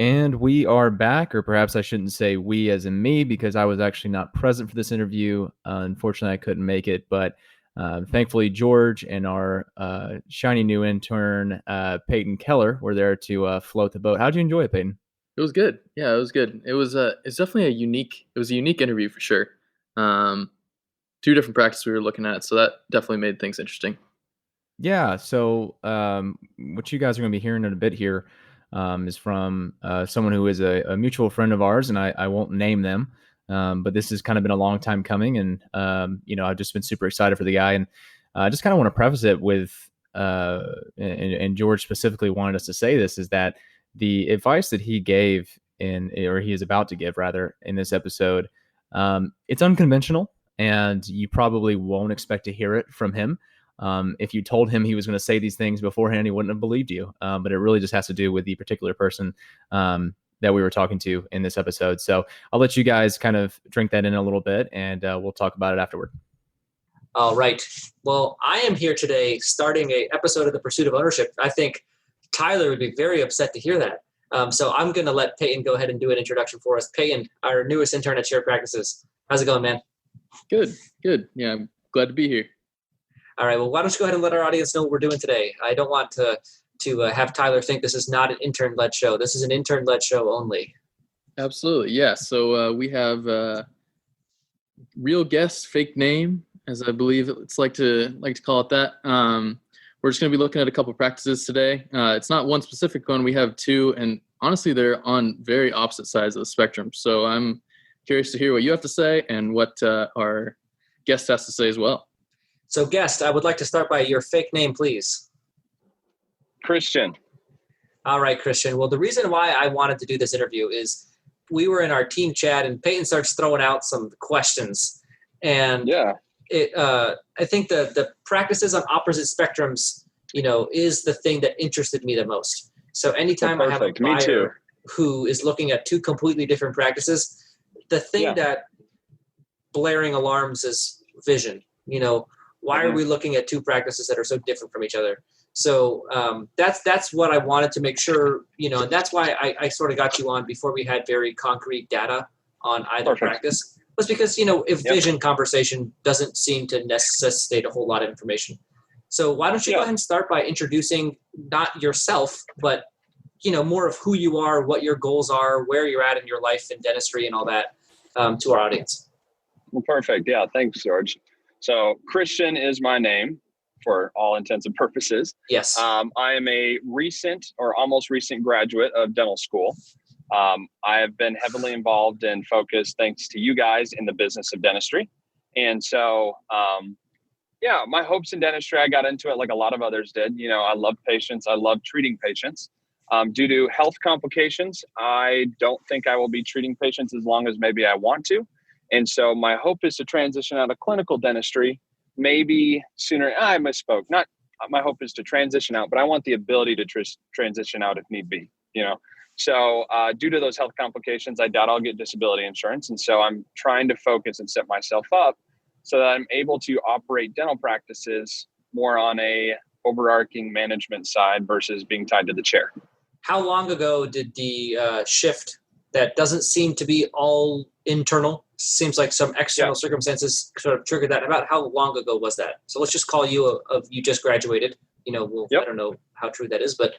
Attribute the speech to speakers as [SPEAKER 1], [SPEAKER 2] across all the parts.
[SPEAKER 1] And we are back, or perhaps I shouldn't say we as in me, because I was actually not present for this interview. Unfortunately, I couldn't make it, but thankfully, George and our shiny new intern, Peyton Keller, were there to float the boat. How'd you enjoy it, Peyton?
[SPEAKER 2] It was good. Yeah, it was good. It's definitely it was a unique interview for sure. Um, Two different practices we were looking at, so that definitely made things interesting.
[SPEAKER 1] Yeah, so what you guys are going to be hearing in a bit here is from someone who is a mutual friend of ours, and I won't name them, but this has kind of been a long time coming, and I've just been super excited for the guy, and I just kind of want to preface it with, and George specifically wanted us to say this, is that the advice that he gave or he is about to give rather in this episode, it's unconventional, and you probably won't expect to hear it from him. If you told him he was going to say these things beforehand, he wouldn't have believed you. But it really just has to do with the particular person that we were talking to in this episode. So I'll let you guys kind of drink that in a little bit, and we'll talk about it afterward.
[SPEAKER 3] All right. Well, I am here today starting a episode of The Pursuit of Ownership. I think Tyler would be very upset to hear that. So I'm going to let Peyton go ahead and do an introduction for us. Peyton, our newest intern at Shared Practices. How's it going, man?
[SPEAKER 2] Good. Yeah, I'm glad to be here.
[SPEAKER 3] All right. Well, why don't you go ahead and let our audience know what we're doing today? I don't want to have Tyler think this is not an intern-led show. This is an intern-led show only.
[SPEAKER 2] Absolutely. Yeah. So we have real guest, fake name, as I believe it's like to call it that. We're just going to be looking at a couple practices today. It's not one specific one. We have two, and honestly, they're on very opposite sides of the spectrum. So I'm curious to hear what you have to say and what our guest has to say as well.
[SPEAKER 3] So, guest, I would like to start by your fake name, please.
[SPEAKER 4] Christian.
[SPEAKER 3] All right, Christian. Well, the reason why I wanted to do this interview is we were in our team chat, and Peyton starts throwing out some questions. And
[SPEAKER 4] yeah,
[SPEAKER 3] I think the practices on opposite spectrums, is the thing that interested me the most. So anytime I have a buyer who is looking at two completely different practices, the thing that blaring alarms is vision. Why are we looking at two practices that are so different from each other? So that's what I wanted to make sure, and that's why I sort of got you on before we had very concrete data on either practice. Was because, if vision conversation doesn't seem to necessitate a whole lot of information. So why don't you go ahead and start by introducing not yourself, but, more of who you are, what your goals are, where you're at in your life in dentistry and all that to our audience.
[SPEAKER 4] Well, perfect. Yeah. Thanks, George. So Christian is my name for all intents and purposes.
[SPEAKER 3] Yes.
[SPEAKER 4] I am a recent or almost recent graduate of dental school. I have been heavily involved and focused, thanks to you guys, in the business of dentistry. And so, my hopes in dentistry, I got into it like a lot of others did. I love patients. I love treating patients. Due to health complications, I don't think I will be treating patients as long as maybe I want to. And so my hope is to transition out of clinical dentistry, maybe sooner. I misspoke. Not my hope is to transition out, but I want the ability to transition out if need be, So due to those health complications, I doubt I'll get disability insurance. And so I'm trying to focus and set myself up so that I'm able to operate dental practices more on a overarching management side versus being tied to the chair.
[SPEAKER 3] How long ago did the shift that doesn't seem to be all internal, seems like some external circumstances sort of triggered that? About how long ago was that? So let's just call you you just graduated. I don't know how true that is, but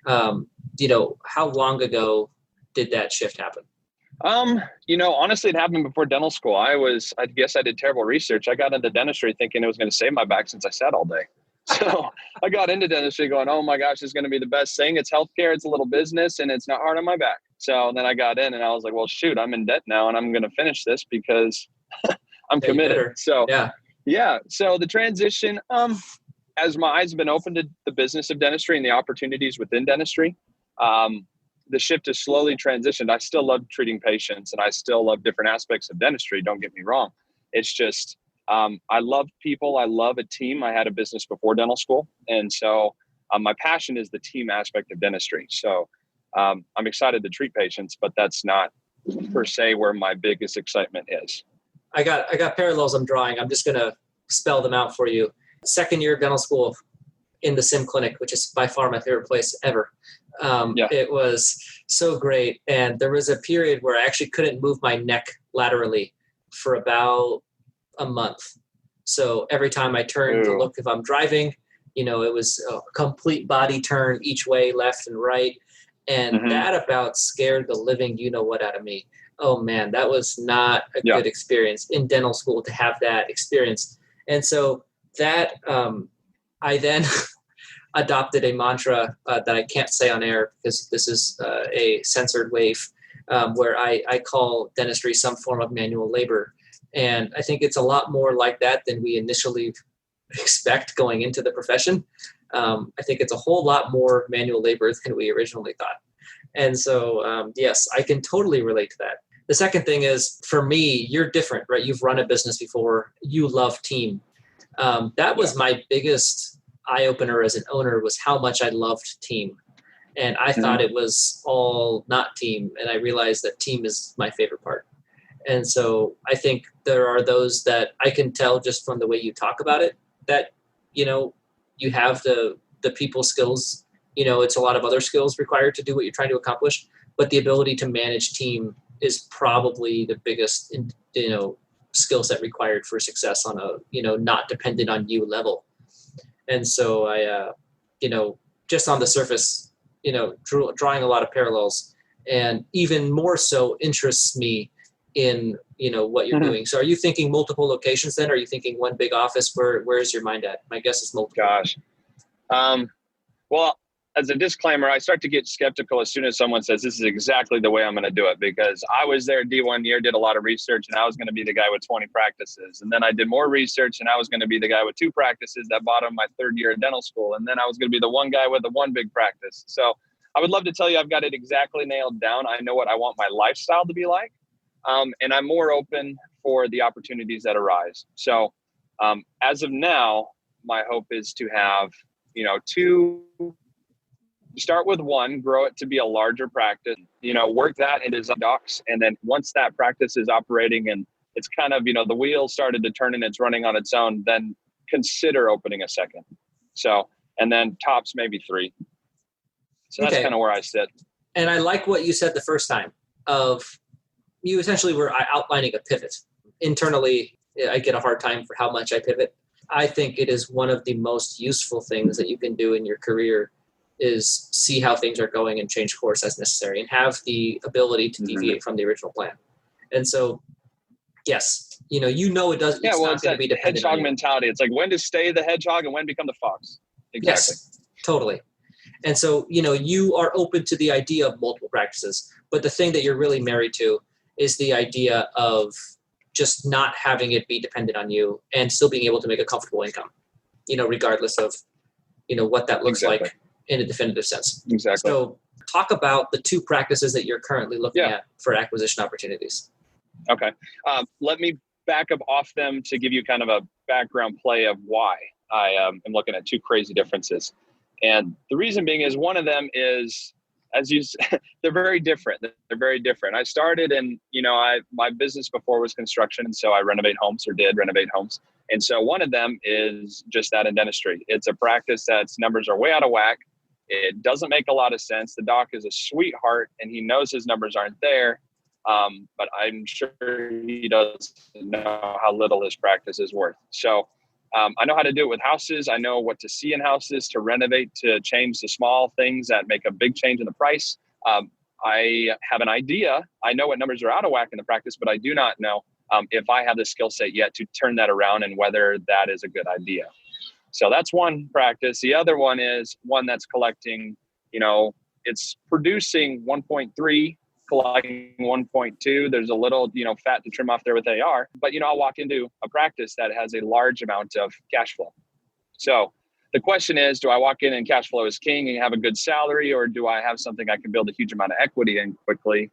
[SPEAKER 3] how long ago did that shift happen?
[SPEAKER 4] Honestly, it happened before dental school. I guess I did terrible research. I got into dentistry thinking it was going to save my back since I sat all day. So I got into dentistry going, oh my gosh, it's going to be the best thing. It's healthcare. It's a little business and it's not hard on my back. So then I got in and I was like, well, shoot, I'm in debt now and I'm going to finish this because I'm committed. So So the transition, as my eyes have been opened to the business of dentistry and the opportunities within dentistry, the shift has slowly transitioned. I still love treating patients and I still love different aspects of dentistry. Don't get me wrong. It's just, I love people. I love a team. I had a business before dental school. And so my passion is the team aspect of dentistry. So I'm excited to treat patients, but that's not per se where my biggest excitement is.
[SPEAKER 3] I got parallels I'm drawing. I'm just going to spell them out for you. Second year of dental school, in the sim clinic, which is by far my favorite place ever. It was so great. And there was a period where I actually couldn't move my neck laterally for about a month. So every time I turned to look if I'm driving, it was a complete body turn each way, left and right. And that about scared the living you-know-what out of me. Oh, man, that was not a good experience in dental school to have that experience. And so that I then adopted a mantra that I can't say on air because this is a censored wave where I call dentistry some form of manual labor. And I think it's a lot more like that than we initially expect going into the profession. I think it's a whole lot more manual labor than we originally thought. And so, yes, I can totally relate to that. The second thing is, for me, you're different, right? You've run a business before. You love team. That was my biggest eye-opener as an owner, was how much I loved team. And I thought it was all not team. And I realized that team is my favorite part. And so I think there are those that I can tell just from the way you talk about it, that, you have the people skills. It's a lot of other skills required to do what you're trying to accomplish, but the ability to manage team is probably the biggest, skill set required for success on a, not dependent on you level. And so I, just on the surface, drawing a lot of parallels, and even more so interests me in, what you're doing. So are you thinking multiple locations then? Are you thinking one big office? Where is your mind at? My guess is multiple.
[SPEAKER 4] Gosh. Well, as a disclaimer, I start to get skeptical as soon as someone says this is exactly the way I'm going to do it, because I was there D1 year, did a lot of research, and I was going to be the guy with 20 practices. And then I did more research, and I was going to be the guy with 2 practices that bought him my 3rd year of dental school. And then I was going to be the one guy with the 1 big practice. So I would love to tell you I've got it exactly nailed down. I know what I want my lifestyle to be like. And I'm more open for the opportunities that arise. So as of now, my hope is to have, 2, start with 1, grow it to be a larger practice, work that into some docs. And then once that practice is operating and it's kind of, the wheel started to turn and it's running on its own, then consider opening a second. So, and then tops maybe 3. So that's kind of where I sit.
[SPEAKER 3] And I like what you said the first time of, you essentially were outlining a pivot. Internally, I get a hard time for how much I pivot. I think it is one of the most useful things that you can do in your career is see how things are going and change course as necessary and have the ability to deviate from the original plan. And so, yes, it does.
[SPEAKER 4] Yeah,
[SPEAKER 3] it's
[SPEAKER 4] well,
[SPEAKER 3] not
[SPEAKER 4] it's
[SPEAKER 3] going
[SPEAKER 4] that
[SPEAKER 3] to be dependent
[SPEAKER 4] hedgehog
[SPEAKER 3] on
[SPEAKER 4] mentality. It's like when to stay the hedgehog and when become the fox. Exactly.
[SPEAKER 3] Yes, totally. And so, you are open to the idea of multiple practices, but the thing that you're really married to is the idea of just not having it be dependent on you and still being able to make a comfortable income, regardless of, what that looks like in a definitive sense.
[SPEAKER 4] Exactly.
[SPEAKER 3] So talk about the 2 practices that you're currently looking at for acquisition opportunities.
[SPEAKER 4] Okay. Let me back up off them to give you kind of a background play of why I am looking at 2 crazy differences. And the reason being is one of them is, they're very different. They're very different. I started in, my business before was construction. And so I did renovate homes. And so one of them is just that in dentistry. It's a practice that's numbers are way out of whack. It doesn't make a lot of sense. The doc is a sweetheart and he knows his numbers aren't there. But I'm sure he doesn't know how little his practice is worth. So I know how to do it with houses. I know what to see in houses, to renovate, to change the small things that make a big change in the price. I have an idea. I know what numbers are out of whack in the practice, but I do not know if I have the skill set yet to turn that around and whether that is a good idea. So that's one practice. The other one is one that's collecting, it's producing 1.3, collecting 1.2. There's a little, fat to trim off there with AR, but, I'll walk into a practice that has a large amount of cash flow. So the question is, do I walk in and cash flow is king and have a good salary, or do I have something I can build a huge amount of equity in quickly?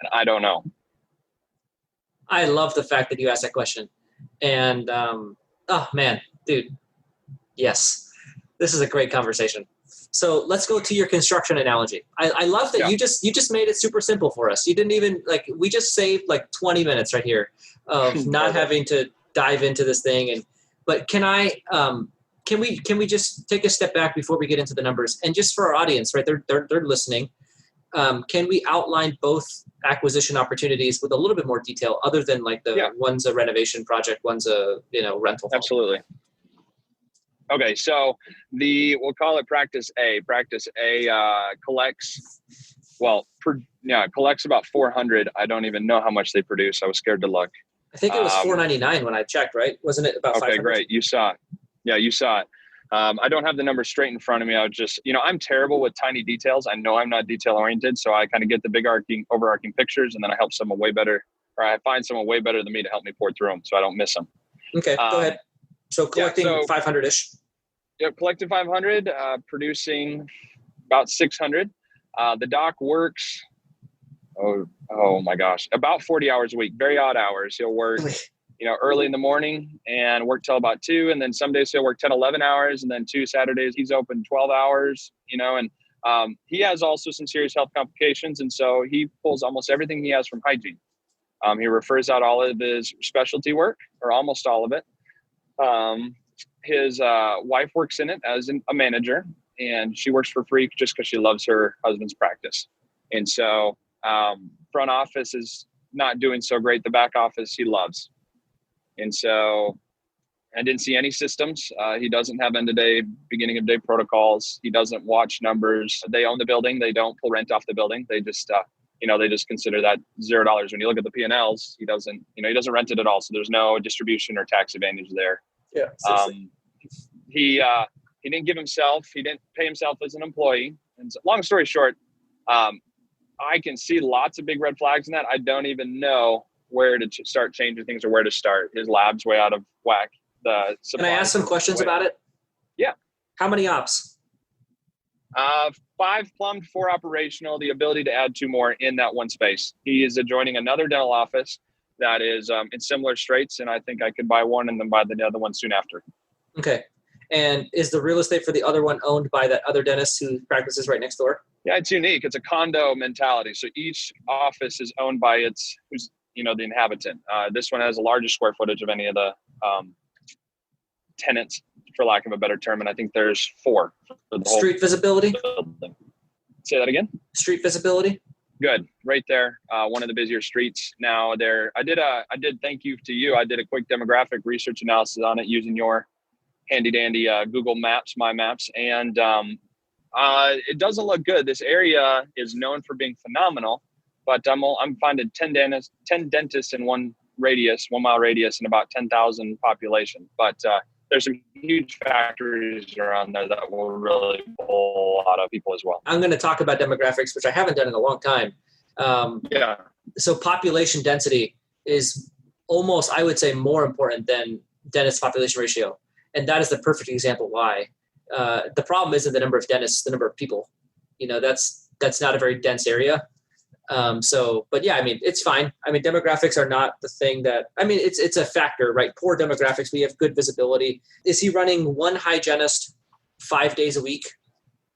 [SPEAKER 4] And I don't know.
[SPEAKER 3] I love the fact that you asked that question. And, oh man, dude. Yes, this is a great conversation. So let's go to your construction analogy. I love that you just made it super simple for us. You didn't even we just saved 20 minutes right here of not having to dive into this thing. But can I can we just take a step back before we get into the numbers? And just for our audience, right? They're listening. Can we outline both acquisition opportunities with a little bit more detail, other than like one's a renovation project, one's a rental?
[SPEAKER 4] Absolutely. Okay, so we'll call it practice A. Practice A collects about 400. I don't even know how much they produce. I was scared to look.
[SPEAKER 3] I think it was $4.99 when I checked, right? Wasn't it about 500?
[SPEAKER 4] Okay, great. You saw it. Yeah, you saw it. I don't have the number straight in front of me. I would just, I'm terrible with tiny details. I know I'm not detail oriented, so I kind of get the big overarching pictures, and then I help someone way better, or I find someone way better than me to help me pour through them, so I don't miss them.
[SPEAKER 3] Okay, go ahead. So collecting 500-ish.
[SPEAKER 4] Yeah, collected 500, producing about 600. The doc works, oh my gosh, about 40 hours a week, very odd hours. He'll work, early in the morning and work till about 2. And then some days he'll work 10, 11 hours. And then 2 Saturdays he's open 12 hours, and he has also some serious health complications. And so he pulls almost everything he has from hygiene. He refers out all of his specialty work, or almost all of it. His wife works in it as a manager, and she works for free just because she loves her husband's practice. And so front office is not doing so great. The back office he loves. And so I didn't see any systems. He doesn't have end-of-day, beginning of day protocols. He doesn't watch numbers. They own the building. They don't pull rent off the building. They just, they just consider that $0. When you look at the P&Ls, he doesn't rent it at all. So there's no distribution or tax advantage there.
[SPEAKER 3] Yeah.
[SPEAKER 4] He didn't he didn't pay himself as an employee. And so, long story short, I can see lots of big red flags in that. I don't even know where to start changing things or where to start. His lab's way out of whack.
[SPEAKER 3] Can I ask some questions about it?
[SPEAKER 4] Yeah.
[SPEAKER 3] How many ops?
[SPEAKER 4] 5 plumbed, 4 operational, the ability to add 2 more in that one space. He is adjoining another dental office that is in similar straits, and I think I could buy one and then buy the other one soon after.
[SPEAKER 3] Okay. And is the real estate for the other one owned by that other dentist who practices right next door?
[SPEAKER 4] Yeah, it's unique. It's a condo mentality. So each office is owned by the inhabitant. This one has the largest square footage of any of the tenants, for lack of a better term. And I think there's 4 for the
[SPEAKER 3] street visibility.
[SPEAKER 4] Building. Say that again.
[SPEAKER 3] Street visibility.
[SPEAKER 4] Good. Right there. One of the busier streets now there. I did thank you to you. I did a quick demographic research analysis on it using your handy dandy Google Maps, My Maps. And it doesn't look good. This area is known for being phenomenal, but I'm finding 10 dentists in 1 mile radius and about 10,000 population. But there's some huge factories around there that will really pull a lot of people as well.
[SPEAKER 3] I'm going to talk about demographics, which I haven't done in a long time. So population density is almost, I would say, more important than dentist population ratio. And that is the perfect example why. The problem isn't the number of dentists, the number of people. That's not a very dense area. But yeah, it's fine. Demographics are not the thing it's a factor, right? Poor demographics, we have good visibility. Is he running 1 hygienist 5 days a week?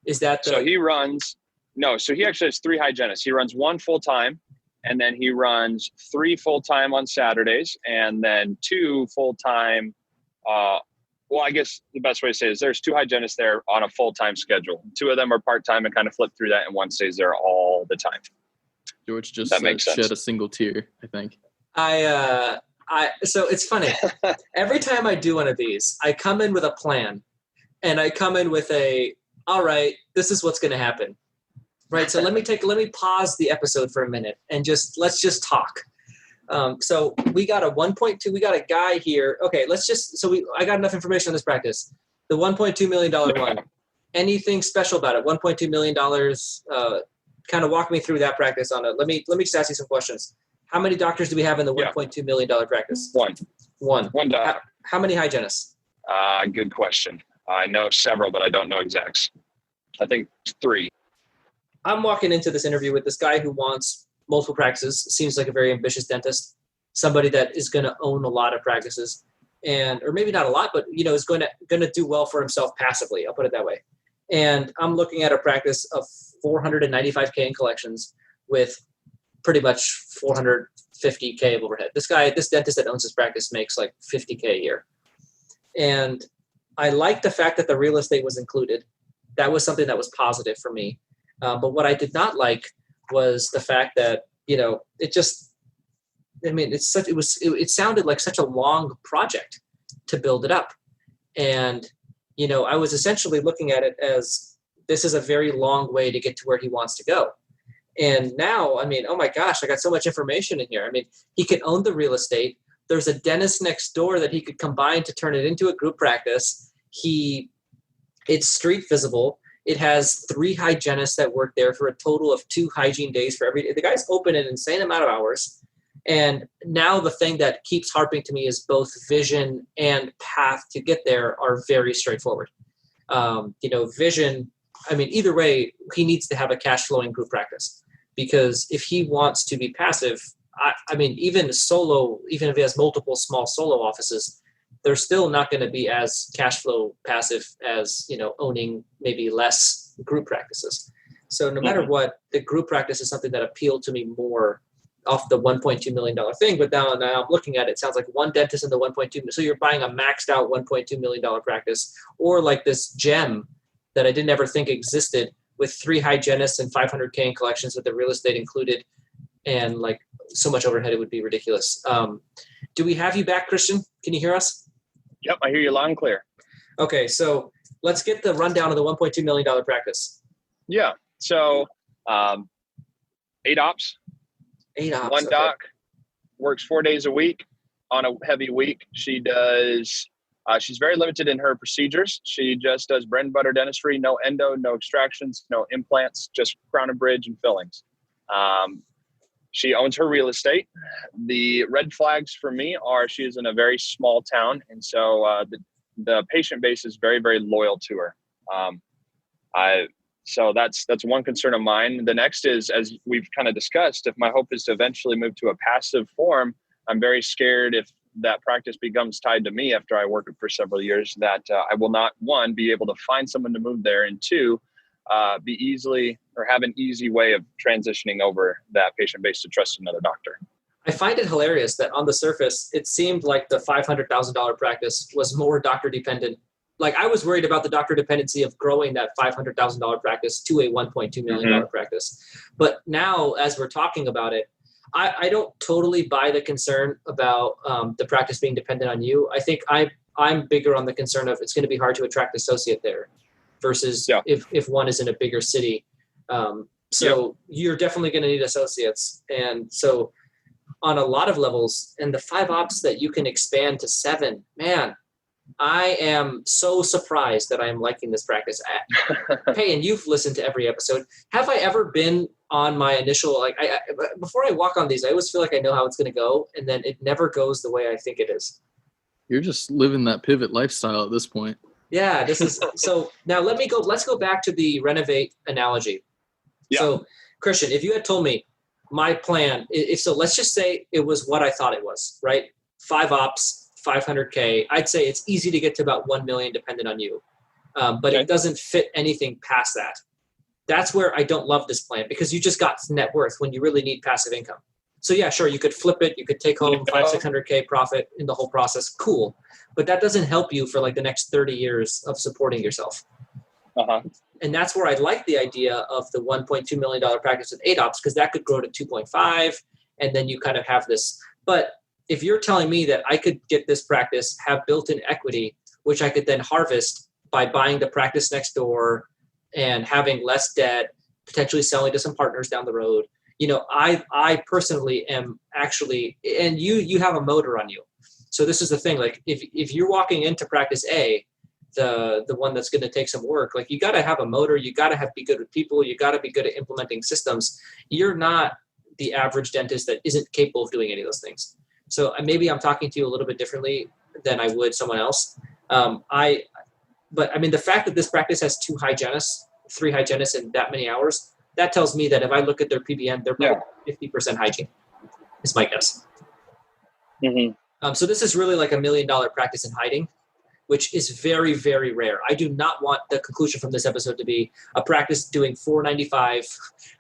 [SPEAKER 3] Is that
[SPEAKER 4] so he actually has 3 hygienists. He runs 1 full-time, and then he runs 3 full-time on Saturdays, and then 2 full-time, I guess the best way to say it is there's 2 hygienists there on a full-time schedule. 2 of them are part-time and kind of flip through that, and 1 stays there all the time.
[SPEAKER 2] George just shed a single tear, I think.
[SPEAKER 3] So it's funny. Every time I do one of these, I come in with a plan, and I come in with all right, this is what's going to happen. Right. So let me pause the episode for a minute and let's just talk. So we got a 1.2, we got a guy here. Okay. I got enough information on this practice. The $1.2 million one, anything special about it? $1.2 million, kind of walk me through that practice on it. Let me just ask you some questions. How many doctors do we have in the $1.2 million practice? One. One doctor. How many hygienists?
[SPEAKER 4] Good question. I know several, but I don't know exacts. I think 3.
[SPEAKER 3] I'm walking into this interview with this guy who wants multiple practices. Seems like a very ambitious dentist, somebody that is going to own a lot of practices, or maybe not a lot, but is going to do well for himself passively. I'll put it that way. And I'm looking at a practice of $495K in collections with pretty much $450K of overhead. This dentist that owns his practice makes like $50K a year. And I like the fact that the real estate was included. That was something that was positive for me. But what I did not like was the fact that, it just, it sounded like such a long project to build it up. And, I was essentially looking at it as this is a very long way to get to where he wants to go. And now, oh my gosh, I got so much information in here. He could own the real estate. There's a dentist next door that he could combine to turn it into a group practice. It's street visible. It has 3 hygienists that work there for a total of 2 hygiene days for every day. The guy's open an insane amount of hours. And now the thing that keeps harping to me is both vision and path to get there are very straightforward. Vision, either way, he needs to have a cash flowing group practice, because if he wants to be passive, even solo, even if he has multiple small solo offices, they're still not going to be as cash flow passive as, owning maybe less group practices. So no matter what, the group practice is something that appealed to me more off the $1.2 million thing. But now I'm looking at it, sounds like one dentist in the 1.2. So you're buying a maxed out $1.2 million practice, or like this gem that I didn't ever think existed with 3 hygienists and $500K in collections with the real estate included, and like so much overhead, it would be ridiculous. Do we have you back, Christian? Can you hear us?
[SPEAKER 4] Yep, I hear you loud and clear.
[SPEAKER 3] Okay, so let's get the rundown of the $1.2 million practice.
[SPEAKER 4] Yeah, so 8 ops.
[SPEAKER 3] 8 ops.
[SPEAKER 4] One doc, works 4 days a week. On a heavy week, she does, she's very limited in her procedures. She just does bread and butter dentistry, no endo, no extractions, no implants, just crown and bridge and fillings. She owns her real estate. The red flags for me are she is in a very small town, and so the patient base is very, very loyal to her. So that's one concern of mine. The next is, as we've kind of discussed, if my hope is to eventually move to a passive form, I'm very scared if that practice becomes tied to me after I work it for several years, that I will not, 1, be able to find someone to move there, and 2, be easily or have an easy way of transitioning over that patient base to trust another doctor.
[SPEAKER 3] I find it hilarious that on the surface, it seemed like the $500,000 practice was more doctor dependent. Like, I was worried about the doctor dependency of growing that $500,000 practice to a $1.2 million practice. But now, as we're talking about it, I don't totally buy the concern about the practice being dependent on you. I think I'm bigger on the concern of it's going to be hard to attract associate there versus if one is in a bigger city. You're definitely going to need associates. And so on a lot of levels, and the 5 ops that you can expand to 7, man, I am so surprised that I am liking this practice. Hey, and you've listened to every episode. Have I ever been on my initial, before I walk on these, I always feel like I know how it's going to go, and then it never goes the way I think it is.
[SPEAKER 2] You're just living that pivot lifestyle at this point.
[SPEAKER 3] Yeah, this is, so now let's go back to the renovate analogy. Yeah. So Christian, if you had told me my plan, let's just say it was what I thought it was, right? 5 ops, 500K, I'd say it's easy to get to about 1 million dependent on you. But it doesn't fit anything past that. That's where I don't love this plan, because you just got net worth when you really need passive income. So yeah, sure, you could flip it. You could take home 500-600K profit in the whole process. Cool. But that doesn't help you for like the next 30 years of supporting yourself. And that's where I like the idea of the $1.2 million practice with 8 ops, because that could grow to 2.5. And then you kind of have this. But if you're telling me that I could get this practice, have built-in equity, which I could then harvest by buying the practice next door and having less debt, potentially selling to some partners down the road, I personally am actually, and you have a motor on you. So this is the thing, like if you're walking into practice A, the one that's going to take some work, like you got to have a motor, you got to be good with people, you got to be good at implementing systems. You're not the average dentist that isn't capable of doing any of those things. So maybe I'm talking to you a little bit differently than I would someone else. But the fact that this practice has 2 hygienists, 3 hygienists in that many hours, that tells me that if I look at their PBM, they're probably 50% hygiene, is my guess. So this is really like $1 million practice in hiding, which is very, very rare. I do not want the conclusion from this episode to be a practice doing $495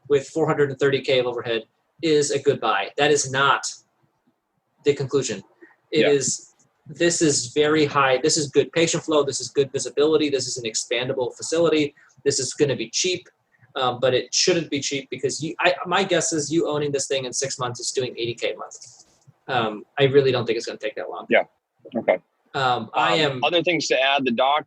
[SPEAKER 3] with $430K of overhead is a good buy. That is not the conclusion. It is this is very high. This is good patient flow. This is good visibility. This is an expandable facility. This is going to be cheap, but it shouldn't be cheap because my guess is you owning this thing in 6 months is doing $80K a month. I really don't think it's going to take that long.
[SPEAKER 4] Yeah. Okay.
[SPEAKER 3] I am.
[SPEAKER 4] Other things to add, the doc.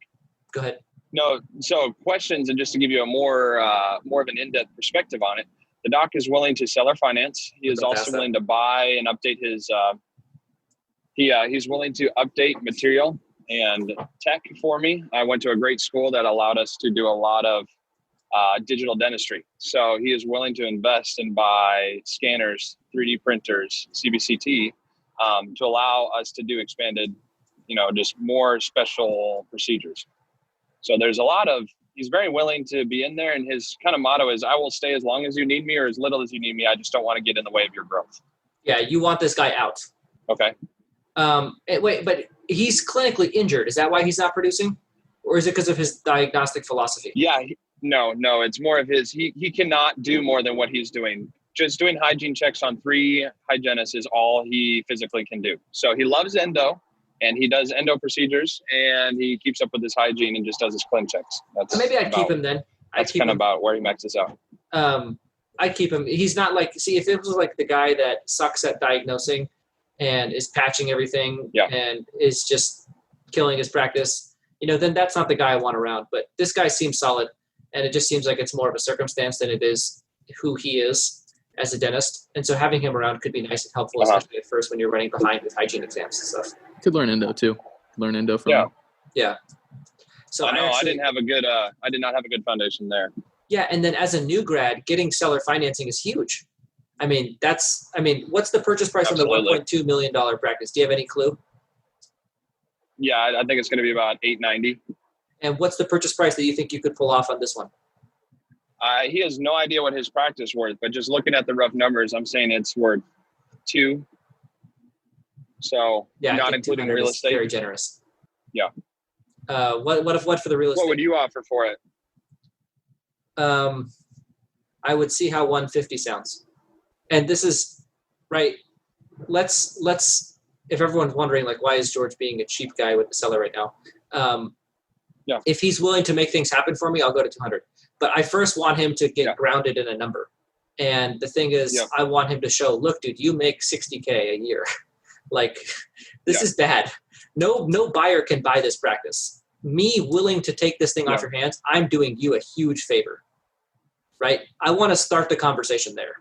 [SPEAKER 3] Go ahead.
[SPEAKER 4] No. So questions, and just to give you a more of an in-depth perspective on it, the doc is willing to seller finance. He is also willing to buy and update his. He's willing to update material and tech for me. I went to a great school that allowed us to do a lot of digital dentistry. So he is willing to invest and buy scanners, 3D printers, CBCT, to allow us to do expanded, just more special procedures. So there's he's very willing to be in there. And his kind of motto is, I will stay as long as you need me or as little as you need me. I just don't want to get in the way of your growth.
[SPEAKER 3] Yeah. You want this guy out.
[SPEAKER 4] Okay.
[SPEAKER 3] Wait, but he's clinically injured. Is that why he's not producing? Or is it because of his diagnostic philosophy?
[SPEAKER 4] Yeah. No, it's more of his, he cannot do more than what he's doing. Just doing hygiene checks on 3 hygienists is all he physically can do. So he loves endo and he does endo procedures and he keeps up with his hygiene and just does his clin checks.
[SPEAKER 3] Maybe I'd keep him then.
[SPEAKER 4] That's kind of about where he maxes out.
[SPEAKER 3] I'd keep him. He's not like, if it was like the guy that sucks at diagnosing and is patching everything and is just killing his practice, then that's not the guy I want around. But this guy seems solid, and it just seems like it's more of a circumstance than it is who he is as a dentist. And so having him around could be nice and helpful, especially at first when you're running behind with hygiene exams and stuff.
[SPEAKER 2] Could learn endo too. Learn endo from him.
[SPEAKER 3] Yeah. So
[SPEAKER 4] I did not have a good foundation there.
[SPEAKER 3] Yeah, and then as a new grad, getting seller financing is huge. What's the purchase price on the $1.2 million practice? Do you have any clue?
[SPEAKER 4] Yeah, I think it's going to be about $890.
[SPEAKER 3] And what's the purchase price that you think you could pull off on this one?
[SPEAKER 4] He has no idea what his practice is worth, but just looking at the rough numbers, I'm saying it's worth 2. So not including real estate.
[SPEAKER 3] Very generous.
[SPEAKER 4] Yeah.
[SPEAKER 3] What for the real estate?
[SPEAKER 4] What would you offer for it?
[SPEAKER 3] I would see how 150 sounds. And this is right. Let's if everyone's wondering, like, why is George being a cheap guy with the seller right now? If he's willing to make things happen for me, I'll go to 200. But I first want him to get grounded in a number. And the thing is, I want him to show, look, dude, you make $60K a year. Like, this is bad. No buyer can buy this practice. Me willing to take this thing off your hands, I'm doing you a huge favor. Right? I want to start the conversation there.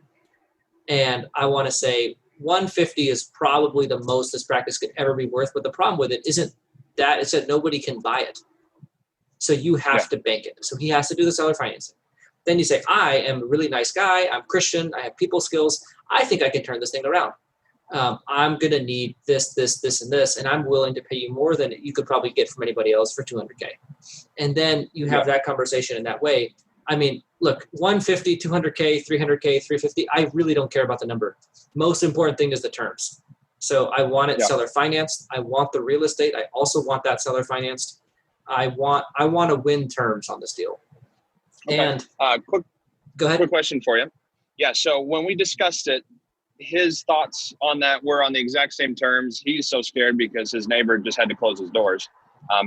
[SPEAKER 3] And I want to say 150 is probably the most this practice could ever be worth. But the problem with it isn't that, it's that nobody can buy it. So you have to bank it. So he has to do the seller financing. Then you say, I am a really nice guy. I'm Christian. I have people skills. I think I can turn this thing around. I'm going to need this, and this, and I'm willing to pay you more than you could probably get from anybody else for $200K. And then you have that conversation in that way. I mean, look, 150, 200K, 300K, 350, I really don't care about the number. Most important thing is the terms. So I want it seller financed. I want the real estate. I also want that seller financed. I want to win terms on this deal.
[SPEAKER 4] Okay.
[SPEAKER 3] And go ahead.
[SPEAKER 4] Quick question for you. Yeah. So when we discussed it, his thoughts on that were on the exact same terms. He's so scared because his neighbor just had to close his doors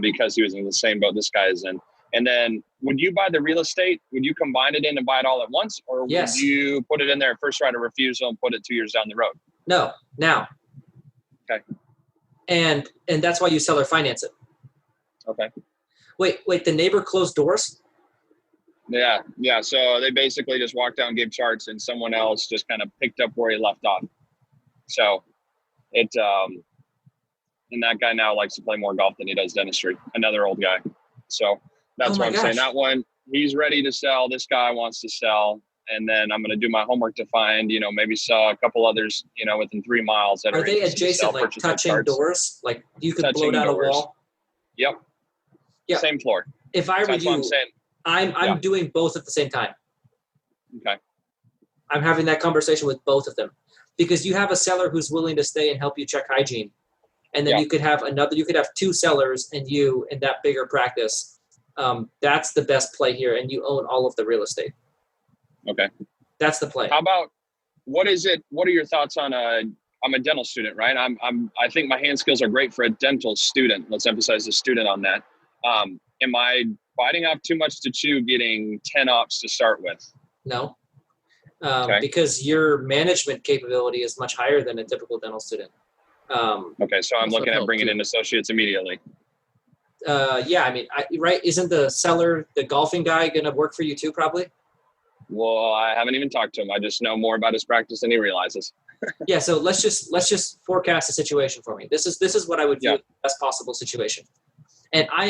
[SPEAKER 4] because he was in the same boat this guy is in. And then would you buy the real estate? Would you combine it in and buy it all at once? Or would you put it in there first right of refusal and put it 2 years down the road?
[SPEAKER 3] No, now.
[SPEAKER 4] Okay.
[SPEAKER 3] And that's why you seller finance it.
[SPEAKER 4] Okay.
[SPEAKER 3] Wait, the neighbor closed doors?
[SPEAKER 4] Yeah. So they basically just walked down, gave charts, and someone else just kind of picked up where he left off. So and that guy now likes to play more golf than he does dentistry. Another old guy. So that's what I'm saying. That one, he's ready to sell. This guy wants to sell. And then I'm going to do my homework to find, maybe saw a couple others, within 3 miles. That
[SPEAKER 3] are they adjacent, like touching doors? Like you could blow down a wall?
[SPEAKER 4] Yep. Yeah. Same floor.
[SPEAKER 3] If I were you, I'm doing both at the same time.
[SPEAKER 4] Okay.
[SPEAKER 3] I'm having that conversation with both of them because you have a seller who's willing to stay and help you check hygiene. And then you could have 2 sellers and you in that bigger practice. That's the best play here. And you own all of the real estate.
[SPEAKER 4] Okay.
[SPEAKER 3] That's the play.
[SPEAKER 4] How about, what are your thoughts on I'm a dental student, right? I think my hand skills are great for a dental student. Let's emphasize the student on that. Am I biting off too much to chew getting 10 ops to start with?
[SPEAKER 3] No,
[SPEAKER 4] Okay.
[SPEAKER 3] because your management capability is much higher than a typical dental student.
[SPEAKER 4] Okay, so I'm looking at bringing in associates immediately.
[SPEAKER 3] Yeah, I mean, right? Isn't the seller, the golfing guy, going to work for you too, probably?
[SPEAKER 4] Well, I haven't even talked to him. I just know more about his practice than he realizes.
[SPEAKER 3] Yeah, so let's just forecast the situation for me. This is what I would view as the best possible situation. And I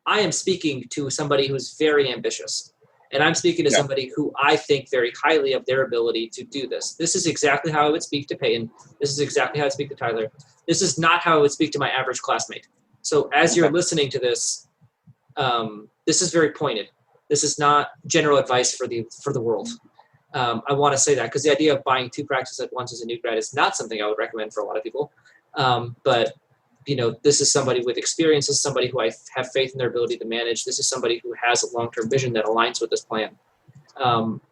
[SPEAKER 3] am speaking to somebody who's very ambitious. And I'm speaking to somebody who I think very highly of their ability to do this. This is exactly how I would speak to Payton. This is exactly how I would speak to Tyler. This is not how I would speak to my average classmate. So as you're listening to this, this is very pointed. This is not general advice for the world. I want to say that because the idea of buying 2 practices at once as a new grad is not something I would recommend for a lot of people. But this is somebody with experience. This is somebody who I have faith in their ability to manage. This is somebody who has a long-term vision that aligns with this plan.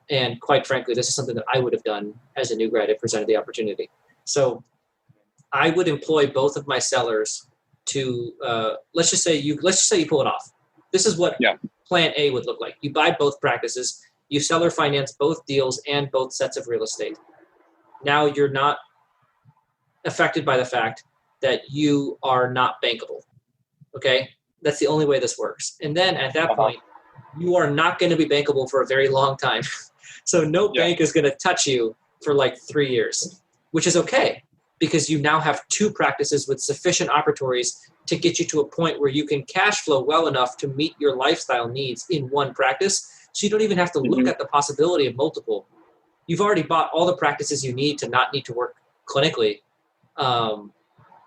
[SPEAKER 3] And quite frankly, this is something that I would have done as a new grad if presented the opportunity. So I would employ both of my sellers to let's just say you pull it off. This is what plan A would look like. You buy both practices, you seller finance both deals and both sets of real estate. Now you're not affected by the fact that you are not bankable. Okay? That's the only way this works. And then at that point, you are not going to be bankable for a very long time. So no bank is going to touch you for like 3 years, which is okay because you now have 2 practices with sufficient operatories to get you to a point where you can cash flow well enough to meet your lifestyle needs in one practice. So you don't even have to look at the possibility of multiple. You've already bought all the practices you need to not need to work clinically.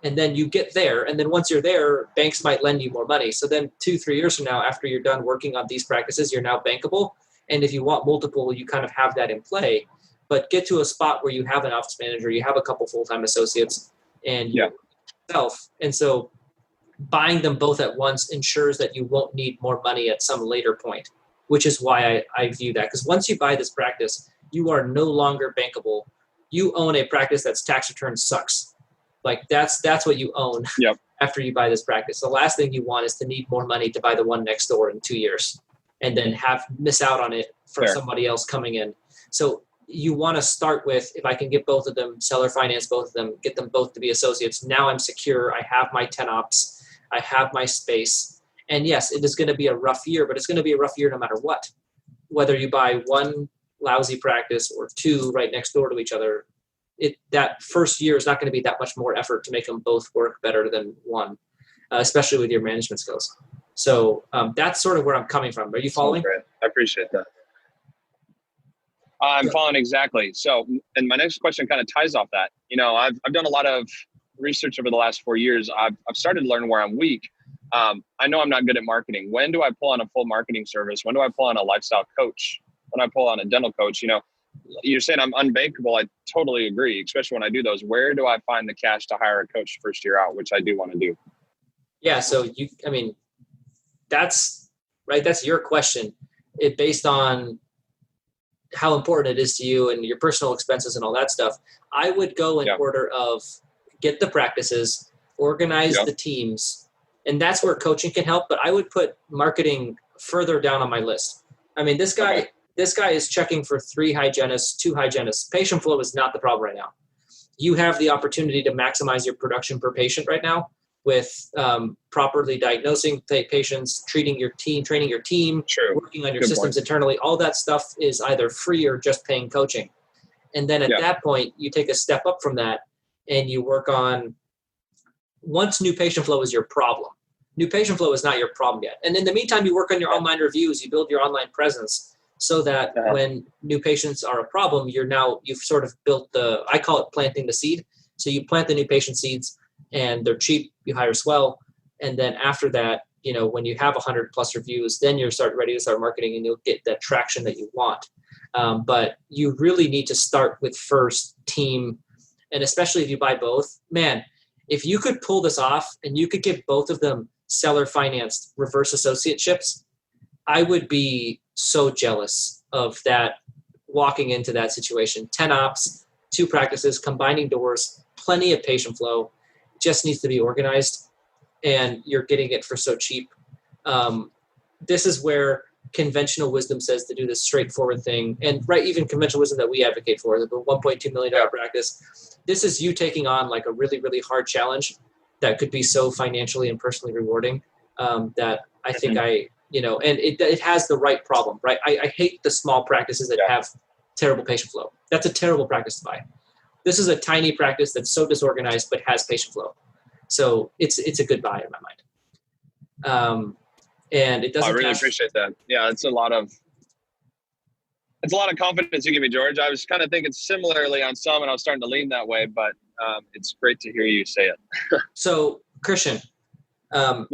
[SPEAKER 3] And then you get there. And then once you're there, banks might lend you more money. So then 2-3 years from now, after you're done working on these practices, you're now bankable. And if you want multiple, you kind of have that in play. But get to a spot where you have an office manager, you have a couple full-time associates, and yourself. And so buying them both at once ensures that you won't need more money at some later point, which is why I view that. Because once you buy this practice, you are no longer bankable. You own a practice that's tax return sucks. Like that's what you own after you buy this practice. The last thing you want is to need more money to buy the one next door in 2 years and then miss out on it for somebody else coming in. So you want to start with, if I can get both of them, seller finance both of them, get them both to be associates. Now I'm secure. I have my 10 ops. I have my space. And yes, it is going to be a rough year, but it's going to be a rough year no matter what. Whether you buy 1 lousy practice or 2 right next door to each other, that first year is not going to be that much more effort to make them both work better than one, especially with your management skills. So that's sort of where I'm coming from. Are you following?
[SPEAKER 4] Great. I appreciate that. I'm following exactly. So, and my next question kind of ties off that. I've done a lot of research over the last 4 years. I've started to learn where I'm weak. I know I'm not good at marketing. When do I pull on a full marketing service? When do I pull on a lifestyle coach? When I pull on a dental coach? You're saying I'm unbankable. I totally agree, especially when I do those. Where do I find the cash to hire a coach first year out, which I do want to do?
[SPEAKER 3] Yeah. So that's right. That's your question. It based on how important it is to you and your personal expenses and all that stuff. I would go in order of get the practices, organize the teams, and that's where coaching can help. But I would put marketing further down on my list. I mean, this guy is checking for 3 hygienists, 2 hygienists. Patient flow is not the problem right now. You have the opportunity to maximize your production per patient right now with properly diagnosing patients, training your team, working on your systems internally. All that stuff is either free or just paying coaching. And then at that point, you take a step up from that and you work on, once new patient flow is your problem. New patient flow is not your problem yet. And in the meantime, you work on your online reviews, you build your online presence so that when new patients are a problem, you've sort of built I call it planting the seed. So you plant the new patient seeds and they're cheap, you hire swell. And then after that, when you have 100 plus reviews, then you're ready to start marketing and you'll get that traction that you want. But you really need to start with first team. And especially if you buy both, man, if you could pull this off and you could give both of them seller financed reverse associateships, I would be so jealous of that, walking into that situation. 10 ops, 2 practices, combining doors, plenty of patient flow, just needs to be organized, and you're getting it for so cheap. This is where conventional wisdom says to do this straightforward thing, and even conventional wisdom that we advocate for, the $1.2 million practice. This is you taking on like a really, really hard challenge that could be so financially and personally rewarding that I think and it has the right problem, right? I hate the small practices that have terrible patient flow. That's a terrible practice to buy. This is a tiny practice that's so disorganized but has patient flow. So it's a good buy in my mind. And it doesn't.
[SPEAKER 4] I really appreciate that. Yeah, it's a lot of confidence you give me, George. I was kind of thinking similarly on some, and I was starting to lean that way, but it's great to hear you say it.
[SPEAKER 3] So, Christian, I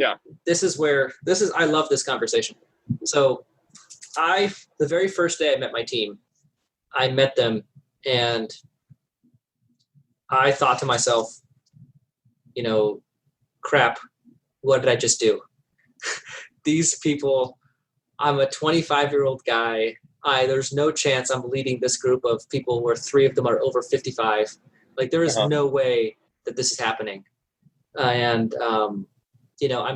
[SPEAKER 3] love this conversation. So the very first day I met my team, I met them and I thought to myself, crap, what did I just do? These people, I'm a 25-year-old guy. There's no chance I'm leading this group of people where 3 of them are over 55. Like there is no way that this is happening. And I'm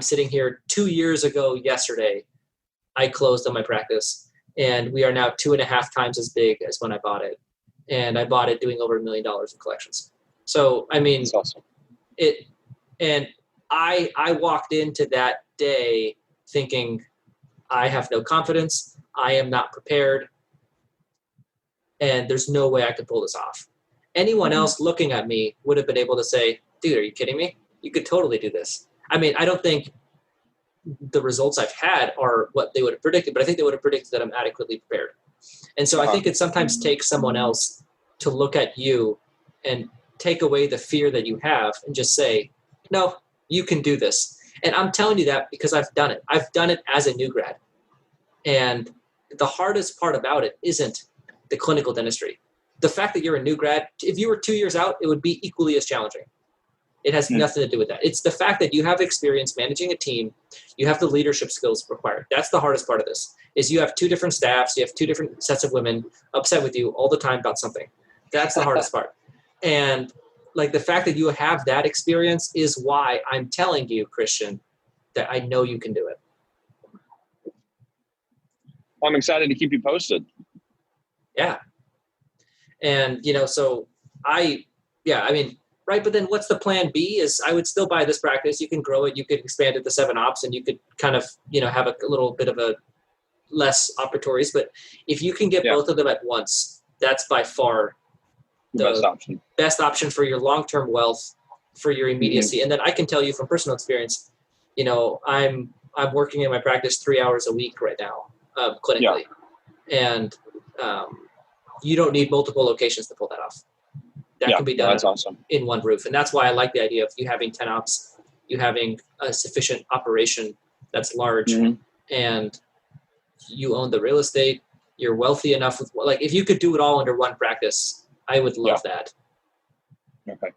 [SPEAKER 3] sitting here 2 years ago yesterday, I closed on my practice and we are now 2.5 times as big as when I bought it. And I bought it doing over $1 million in collections. So, I mean,
[SPEAKER 4] that's awesome.
[SPEAKER 3] I walked into that day thinking I have no confidence. I am not prepared. And there's no way I could pull this off. Anyone else looking at me would have been able to say, dude, are you kidding me? You could totally do this. I mean, I don't think the results I've had are what they would have predicted, but I think they would have predicted that I'm adequately prepared. And so I think it sometimes takes someone else to look at you and take away the fear that you have and just say, no, you can do this. And I'm telling you that because I've done it. I've done it as a new grad. And the hardest part about it isn't the clinical dentistry. The fact that you're a new grad, if you were 2 years out, it would be equally as challenging. It has nothing to do with that. It's the fact that you have experience managing a team. You have the leadership skills required. That's the hardest part of this, is you have 2 different staffs. You have 2 different sets of women upset with you all the time about something. That's the hardest part. And like the fact that you have that experience is why I'm telling you, Christian, that I know you can do it.
[SPEAKER 4] Well, I'm excited to keep you posted.
[SPEAKER 3] Yeah. And, right. But then what's the plan B is I would still buy this practice. You can grow it. You could expand it to 7 ops and you could kind of, have a little bit of a less operatories. But if you can get both of them at once, that's by far the best option for your long-term wealth, for your immediacy. And then I can tell you from personal experience, I'm working in my practice 3 hours a week right now, clinically. And you don't need multiple locations to pull that off. That can be done in one roof. And that's why I like the idea of you having 10 ops, you having a sufficient operation that's large, and you own the real estate. You're wealthy enough with, like, if you could do it all under one practice, I would love that.
[SPEAKER 4] Okay.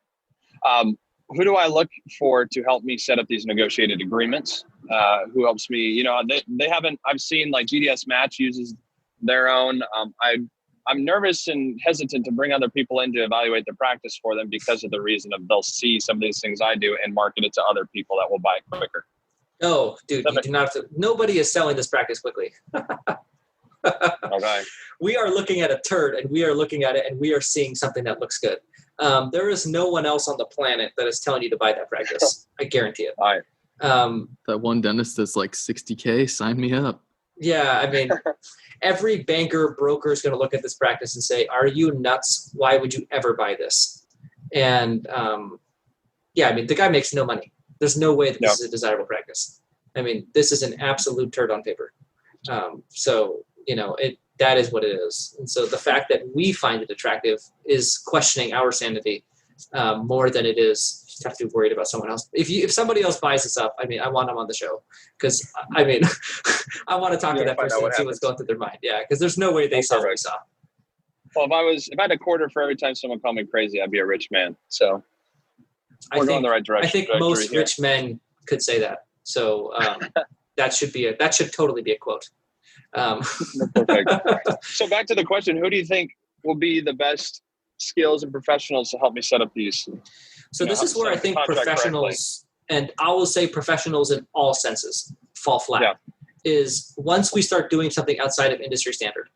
[SPEAKER 4] Who do I look for to help me set up these negotiated agreements? Who helps me? They haven't, I've seen like GDS Match uses their own. I'm nervous and hesitant to bring other people in to evaluate the practice for them because of the reason of they'll see some of these things I do and market it to other people that will buy it quicker.
[SPEAKER 3] Oh, dude, you do not have to. Nobody is selling this practice quickly.
[SPEAKER 4] Okay.
[SPEAKER 3] We are looking at a turd and we are looking at it and we are seeing something that looks good. There is no one else on the planet that is telling you to buy that practice. I guarantee it.
[SPEAKER 4] All right.
[SPEAKER 2] That one dentist that's like $60K, sign me up.
[SPEAKER 3] Yeah, I mean, every banker, broker is going to look at this practice and say, are you nuts? Why would you ever buy this? And the guy makes no money. There's no way that this is a desirable practice. I mean, this is an absolute turd on paper. That is what it is. And so the fact that we find it attractive is questioning our sanity more than it is just have to be worried about someone else. If somebody else buys this up, I mean, I want them on the show because I want to talk to that person and see what's going through their mind. Yeah, because there's no way they saw what we saw.
[SPEAKER 4] Well, if I had a quarter for every time someone called me crazy, I'd be a rich man. So we're going in the right direction.
[SPEAKER 3] I think most rich men could say that. So that should totally be a quote.
[SPEAKER 4] Perfect. So back to the question, who do you think will be the best skills and professionals to help me set up these.
[SPEAKER 3] So this is where I think professionals, and I will say professionals in all senses, fall flat. Is once we start doing something outside of industry standard.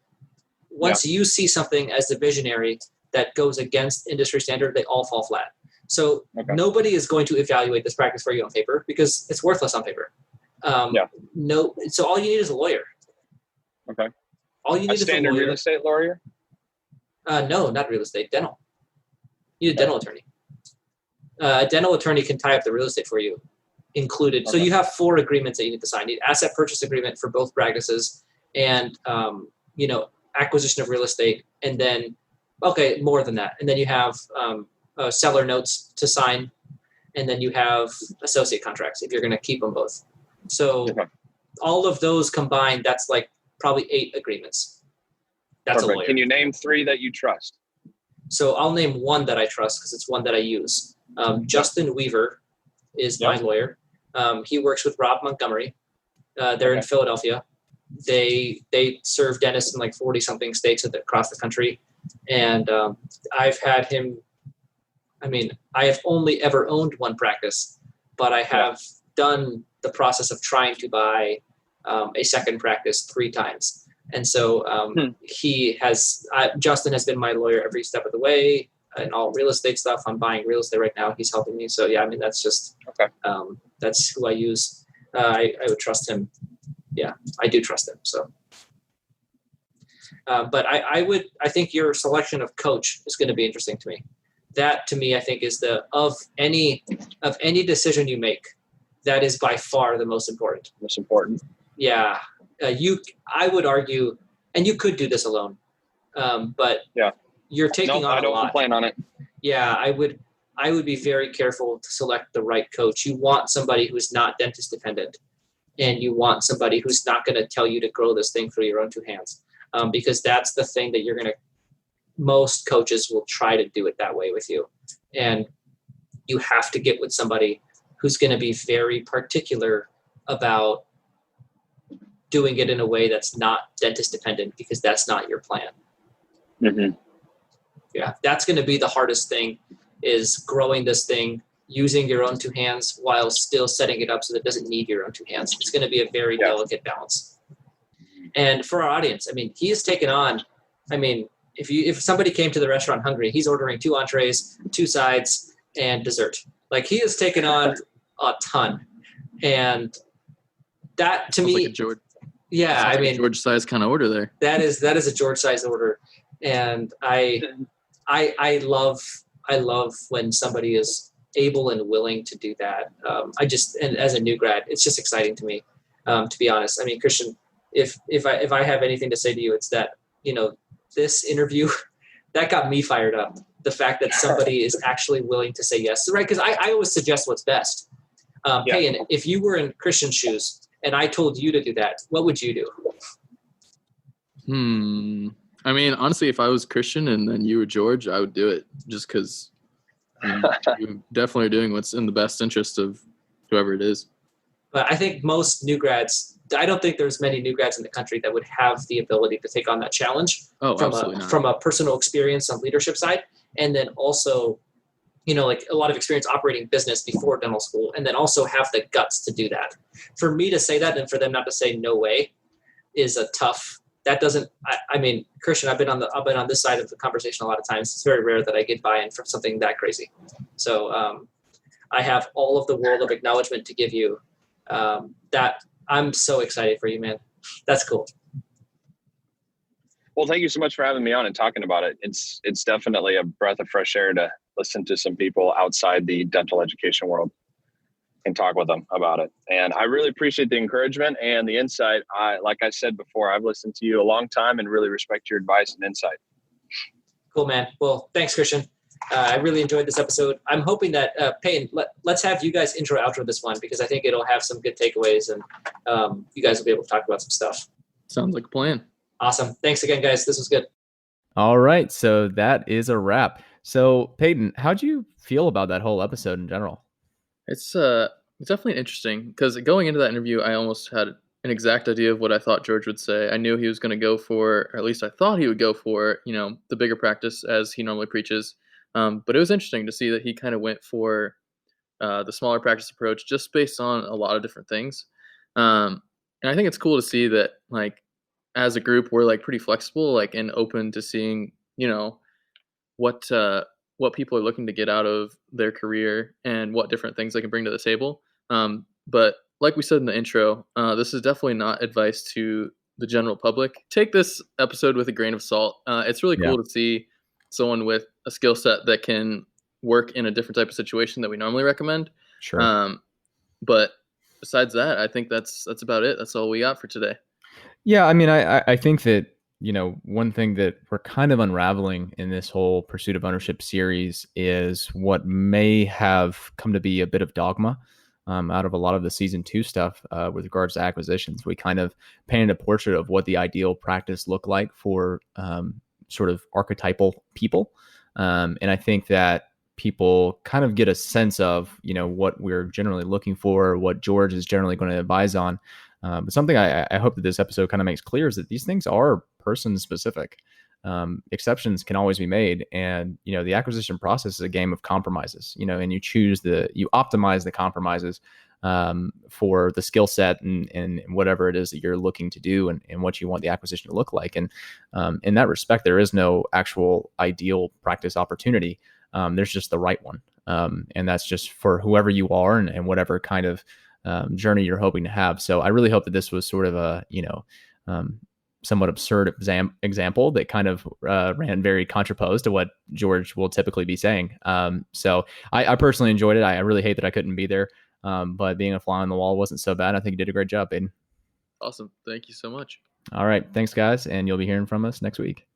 [SPEAKER 3] Once you see something as the visionary that goes against industry standard, they all fall flat. So nobody is going to evaluate this practice for you on paper because it's worthless on paper. No. So all you need is a lawyer.
[SPEAKER 4] Okay.
[SPEAKER 3] All you need is a
[SPEAKER 4] standard
[SPEAKER 3] lawyer.
[SPEAKER 4] Real estate lawyer?
[SPEAKER 3] No, not real estate. Dental. You need a dental attorney. A dental attorney can tie up the real estate for you, included. So you have 4 agreements that you need to sign. You need asset purchase agreement for both practices, and acquisition of real estate, and then more than that. And then you have seller notes to sign, and then you have associate contracts if you're going to keep them both. So all of those combined, that's like probably 8 agreements. That's a lawyer.
[SPEAKER 4] Can you name 3 that you trust?
[SPEAKER 3] So I'll name one that I trust because it's one that I use. Justin Weaver is my lawyer. He works with Rob Montgomery. They're in Philadelphia. They serve dentists in like 40 something states across the country. And I've had him, I have only ever owned one practice, but I have done the process of trying to buy a second practice 3 times. And so Justin has been my lawyer every step of the way and all real estate stuff. I'm buying real estate right now. He's helping me. So that's just, that's who I use. I would trust him. Yeah, I do trust him. So, but I think your selection of coach is going to be interesting to me. That to me, I think is of any decision you make, that is by far the most important.
[SPEAKER 4] Most important.
[SPEAKER 3] Yeah. I would argue, and you could do this alone, but you're taking on a lot. I don't
[SPEAKER 4] plan on it.
[SPEAKER 3] Yeah, I would be very careful to select the right coach. You want somebody who's not dentist dependent, and you want somebody who's not going to tell you to grow this thing through your own 2 hands, because that's the thing that most coaches will try to do it that way with you. And you have to get with somebody who's going to be very particular about doing it in a way that's not dentist dependent, because that's not your plan.
[SPEAKER 4] Mm-hmm.
[SPEAKER 3] Yeah, that's going to be the hardest thing, is growing this thing using your own 2 hands while still setting it up so that it doesn't need your own 2 hands. It's going to be a very delicate balance. And for our audience, he has taken on, if somebody came to the restaurant hungry, he's ordering 2 entrees, 2 sides, and dessert. Like, he has taken on a ton. And that to me,
[SPEAKER 2] like a George.
[SPEAKER 3] Yeah,
[SPEAKER 2] a George size kind of order there.
[SPEAKER 3] That is a George size order, and I love when somebody is able and willing to do that. And as a new grad, it's just exciting to me, to be honest. Christian, if I have anything to say to you, it's that this interview that got me fired up. The fact that somebody is actually willing to say yes, right? Because I always suggest what's best. Payton, if you were in Christian's shoes and I told you to do that, what would you do?
[SPEAKER 2] Honestly, if I was Christian and then you were George, I would do it just because you definitely are doing what's in the best interest of whoever it is.
[SPEAKER 3] But I think most new grads, I don't think there's many new grads in the country that would have the ability to take on that challenge from a personal experience on leadership side. And then also, like a lot of experience operating business before dental school, and then also have the guts to do that. For me to say that and for them not to say no way is a tough. That doesn't. Christian, I've been on this side of the conversation a lot of times. It's very rare that I get buy-in from something that crazy. So I have all of the world of acknowledgement to give you. That I'm so excited for you, man. That's cool.
[SPEAKER 4] Well, thank you so much for having me on and talking about it. It's definitely a breath of fresh air to listen to some people outside the dental education world and talk with them about it. And I really appreciate the encouragement and the insight. Like I said before, I've listened to you a long time and really respect your advice and insight.
[SPEAKER 3] Cool, man. Well, thanks, Christian. I really enjoyed this episode. I'm hoping that, Payton, let's have you guys intro outro this one, because I think it'll have some good takeaways, and you guys will be able to talk about some stuff.
[SPEAKER 2] Sounds like a plan.
[SPEAKER 3] Awesome. Thanks again, guys. This was good.
[SPEAKER 1] All right. So that is a wrap. So Payton, how'd you feel about that whole episode in general?
[SPEAKER 2] It's definitely interesting, because going into that interview, I almost had an exact idea of what I thought George would say. I knew he was going to go for, or at least I thought he would go for, the bigger practice as he normally preaches. But it was interesting to see that he kind of went for the smaller practice approach just based on a lot of different things. And I think it's cool to see that, like, as a group, we're like pretty flexible, like, and open to seeing, what people are looking to get out of their career and what different things they can bring to the table. But like we said in the intro, this is definitely not advice to the general public. Take this episode with a grain of salt. It's really cool to see someone with a skill set that can work in a different type of situation that we normally recommend.
[SPEAKER 1] Sure.
[SPEAKER 2] But besides that, I think that's about it. That's all we got for today.
[SPEAKER 1] Yeah, I mean, I think that, one thing that we're kind of unraveling in this whole Pursuit of Ownership series is what may have come to be a bit of dogma out of a lot of the season 2 stuff with regards to acquisitions. We kind of painted a portrait of what the ideal practice looked like for sort of archetypal people. And I think that people kind of get a sense of, what we're generally looking for, what George is generally going to advise on. But something I hope that this episode kind of makes clear is that these things are person specific. Exceptions can always be made. And, the acquisition process is a game of compromises, and you optimize the compromises for the skill set and whatever it is that you're looking to do and what you want the acquisition to look like. And in that respect, there is no actual ideal practice opportunity. There's just the right one. And that's just for whoever you are and whatever kind of journey you're hoping to have. So I really hope that this was sort of a, somewhat absurd example that kind of ran very contrapose to what George will typically be saying. So I personally enjoyed it. I really hate that I couldn't be there. But being a fly on the wall wasn't so bad. I think you did a great job, Payton.
[SPEAKER 2] Awesome. Thank you so much.
[SPEAKER 1] All right. Thanks, guys. And you'll be hearing from us next week.